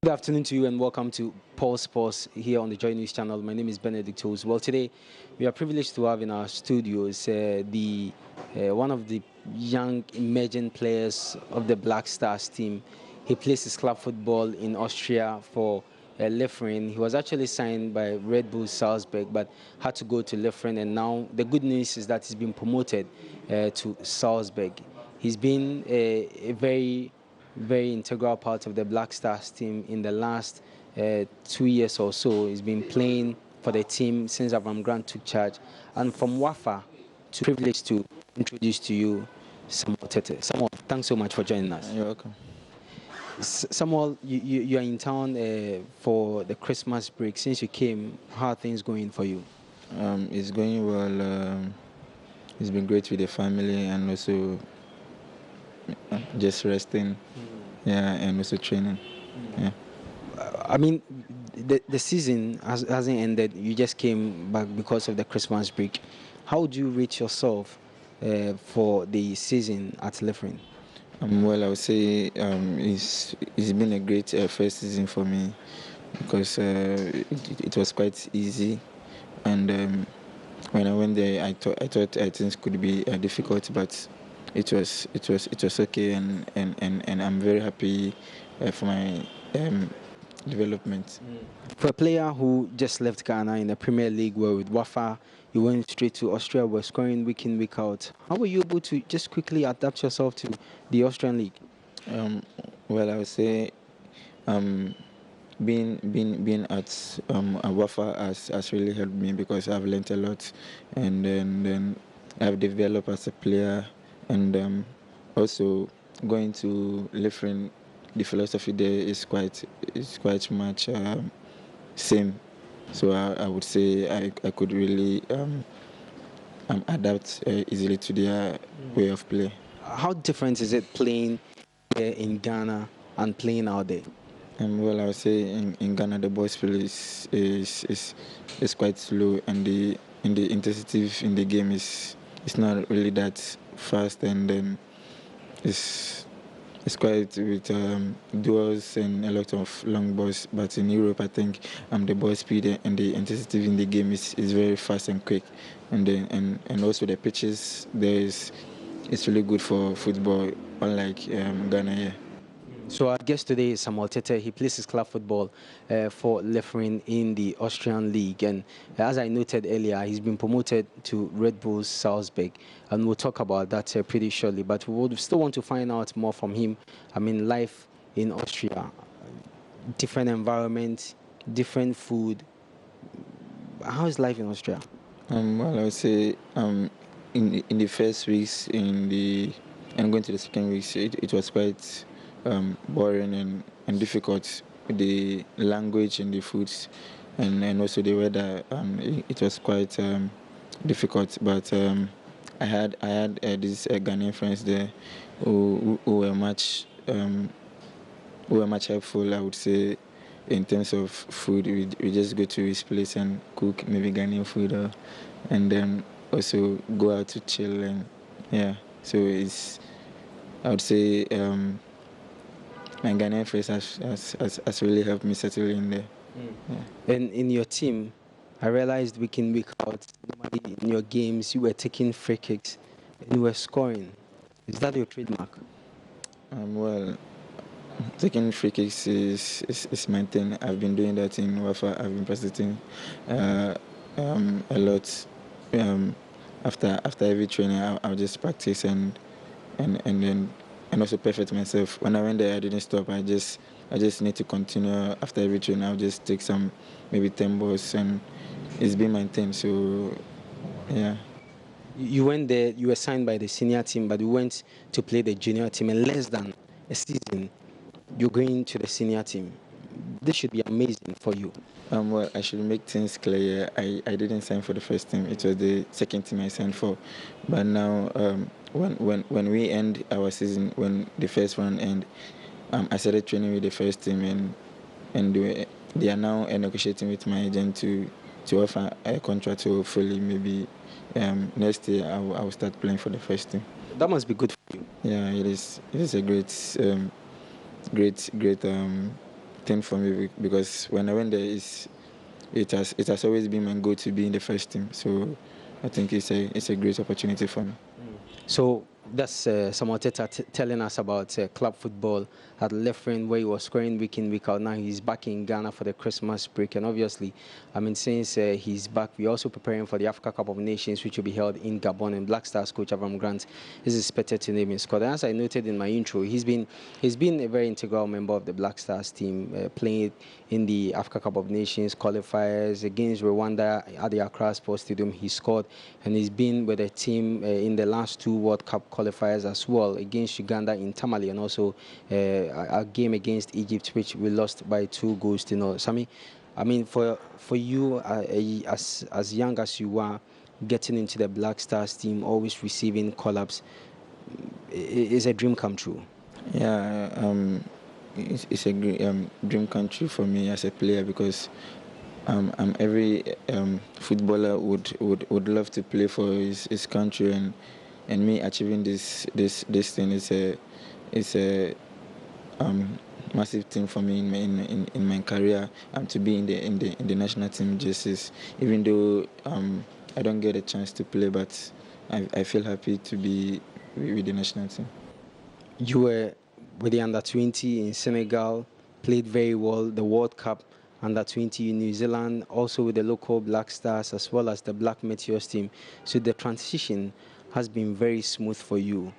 Good afternoon to you and welcome to Pulse Sports here on the Joy News channel. My name is Benedict Toes. Well, today we are privileged to have in our studios the one of the young emerging players of the Black Stars team. He plays his club football in Austria for Liefering. He was actually signed by Red Bull Salzburg but had to go to Liefering, and now the good news is that he's been promoted to Salzburg. He's been a very integral part of the Black Stars team in the last 2 years or so. He's been playing for the team since Avram Grant took charge. And from Wafa, to privilege to introduce to you Samuel Tete. Samuel, thanks so much for joining us. You're welcome. Samuel, you are in town for the Christmas break. Since you came, how are things going for you? It's going well. It's been great with the family and also just resting. Yeah, and also training. Yeah. I mean, the season hasn't ended. You just came back because of the Christmas break. How would you rate yourself for the season at Liefering? Well, I would say it's been a great first season for me because it was quite easy, and when I went there, I thought things could be difficult, but it was okay, and I'm very happy for my development. For a player who just left Ghana in the Premier League, where with Wafa, you went straight to Austria, were scoring week in, week out. How were you able to just quickly adapt yourself to the Austrian league? Well, I would say being at Wafa has really helped me because I've learned a lot, and then I've developed as a player, and also going to Liefering, the philosophy there is quite much same. So I would say I could really adapt easily to their way of play. How different is it playing here in Ghana and playing out there? Well, I would say in Ghana the ball speed is quite slow, and the intensity in the game is not really that fast, and then it's quite with duels and a lot of long balls. But in Europe, I think the ball speed and the intensity in the game is very fast and quick, and also the pitches there it's really good for football, unlike Ghana here. So our guest today is Samuel Tete. He plays his club football for Liefering in the Austrian league, and as I noted earlier, he's been promoted to Red Bull Salzburg, and we'll talk about that pretty shortly. But we would still want to find out more from him. I mean, life in Austria, different environment, different food. How is life in Austria? Well, I would say in the first weeks and going to the second weeks, it was quite boring and difficult with the language and the foods, and also the weather. It was quite difficult, but I had these Ghanaian friends there who were much helpful, I would say, in terms of food. We just go to his place and cook maybe Ghanaian food, and then also go out to chill, and yeah. So I would say my Ghanaian friends has really helped me settle in there. Yeah. And in your team, I realized week in, week out, normally in your games, you were taking free kicks and you were scoring. Is that your trademark? Well, taking free kicks is my thing. I've been doing that in Wafa. I've been participating a lot. After every training, I'll just practice and then also perfect myself. When I went there, I didn't stop. I just need to continue. After every training, I'll just take some maybe 10 balls, and it's been my thing. So yeah. You went there, you were signed by the senior team, but you went to play the junior team. In less than a season, you're going to the senior team. This should be amazing for you. Well, I should make things clear. I didn't sign for the first team. It was the second team I signed for. But now, when we end our season, when the first one end, I started training with the first team, and they are now negotiating with my agent to offer a contract. So hopefully, maybe next year I will start playing for the first team. That must be good for you. Yeah, it is. It is a great thing for me because when I went there, it has always been my goal to be in the first team. So I think it's a great opportunity for me. So that's Samuel Teta telling us about club football at left wing, where he was scoring week in, week out. Now he's back in Ghana for the Christmas break. And obviously, I mean, since he's back, we're also preparing for the Africa Cup of Nations, which will be held in Gabon. And Black Stars coach Avram Grant is expected to name his squad. And as I noted in my intro, he's been a very integral member of the Black Stars team, playing in the Africa Cup of Nations qualifiers against Rwanda at the Accra Sports Stadium. He scored, and he's been with the team in the last two World Cup qualifiers as well, against Uganda in Tamale, and also a game against Egypt, which we lost by 2 goals. Sami, I mean, for you, as young as you are, getting into the Black Stars team, always receiving call-ups, is a dream come true. Yeah, it's a great dream come true for me as a player because every footballer would love to play for his country, and me achieving this thing is a massive thing for me in my career, to be in the national team jerseys. Even though I don't get a chance to play, but I feel happy to be with the national team. You were with the under 20 in Senegal, played very well the World Cup under 20 in New Zealand, also with the local Black Stars as well as the Black Meteors team. So the transition has been very smooth for you.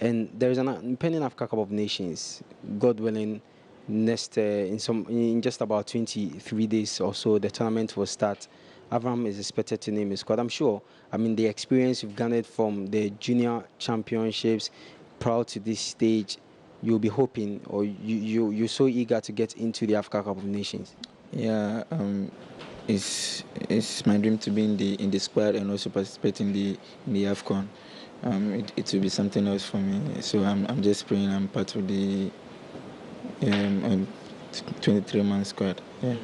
And there is an impending Africa Cup of Nations, God willing, next in just about 23 days or so, the tournament will start. Avram is expected to name his squad. I'm sure. I mean, the experience you've garnered from the junior championships, proud to this stage, you'll be hoping, or you're so eager to get into the Africa Cup of Nations. Yeah, it's my dream to be in the squad and also participate in the AFCON. It will be something else for me. So I'm just praying I'm part of the 23-man squad. Yeah.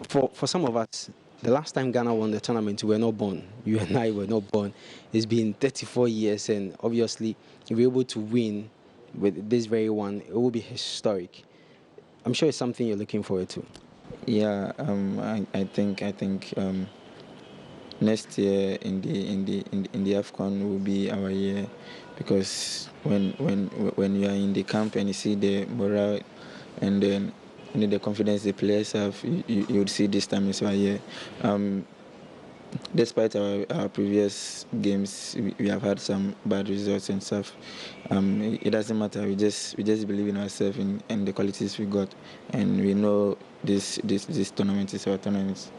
For some of us, the last time Ghana won the tournament, we were not born. You and I were not born. It's been 34 years, and obviously, if we're able to win with this very one, it will be historic. I'm sure it's something you're looking forward to. Yeah, I think next year in the AFCON will be our year, because when you are in the camp and you see the morale and then the confidence the players have, you would see this time is our year. Despite our previous games, we have had some bad results and stuff. It doesn't matter. We just believe in ourselves and the qualities we got, and we know this tournament is our tournament.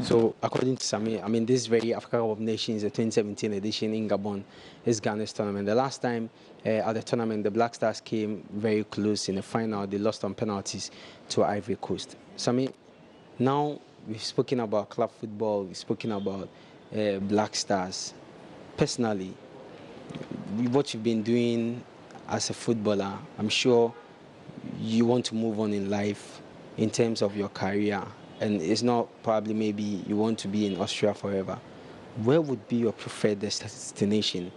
So, according to Sami, I mean, this very Africa Cup of Nations, the 2017 edition in Gabon, is Ghana's tournament. The last time at the tournament, the Black Stars came very close in the final. They lost on penalties to Ivory Coast. Sami, now we've spoken about club football, we've spoken about Black Stars. Personally, what you've been doing as a footballer, I'm sure you want to move on in life in terms of your career, and it's not probably maybe you want to be in Austria forever. Where would be your preferred destination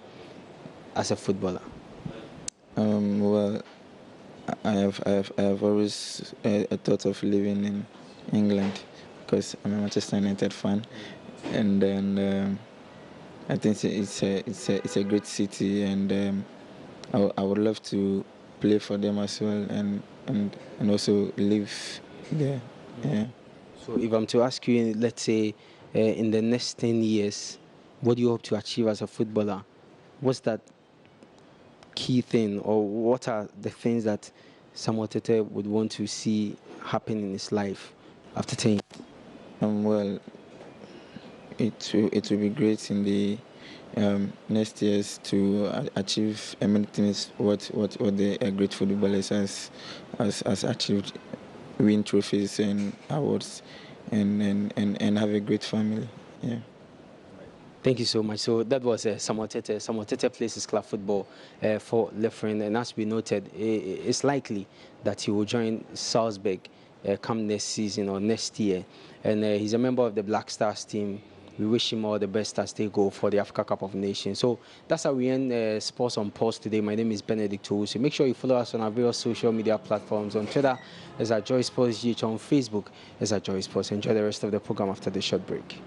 as a footballer? Well, I have always a thought of living in England because I'm a Manchester United fan, and then I think it's a great city, and I would love to play for them as well, and also live there. Yeah. So if I'm to ask you, let's say, in the next 10 years, what do you hope to achieve as a footballer? What's that key thing, or what are the things that Samuel Tete would want to see happen in his life after 10 years? Well, it will be great in the next years to achieve many things what the great footballers has achieved, win trophies and awards, and have a great family. Yeah. Thank you so much. So that was Samuel Tete. Samuel Tete plays his club football for Lefren, and as we noted, it's likely that he will join Salzburg come next season or next year. And he's a member of the Black Stars team, we wish him all the best as they go for the Africa Cup of Nations. So that's how we end Sports on Pulse today. My name is Benedict Owusu. Make sure you follow us on our various social media platforms. On Twitter as at Joy Sports GH, on Facebook as at Joy Sports. Enjoy the rest of the program after the short break.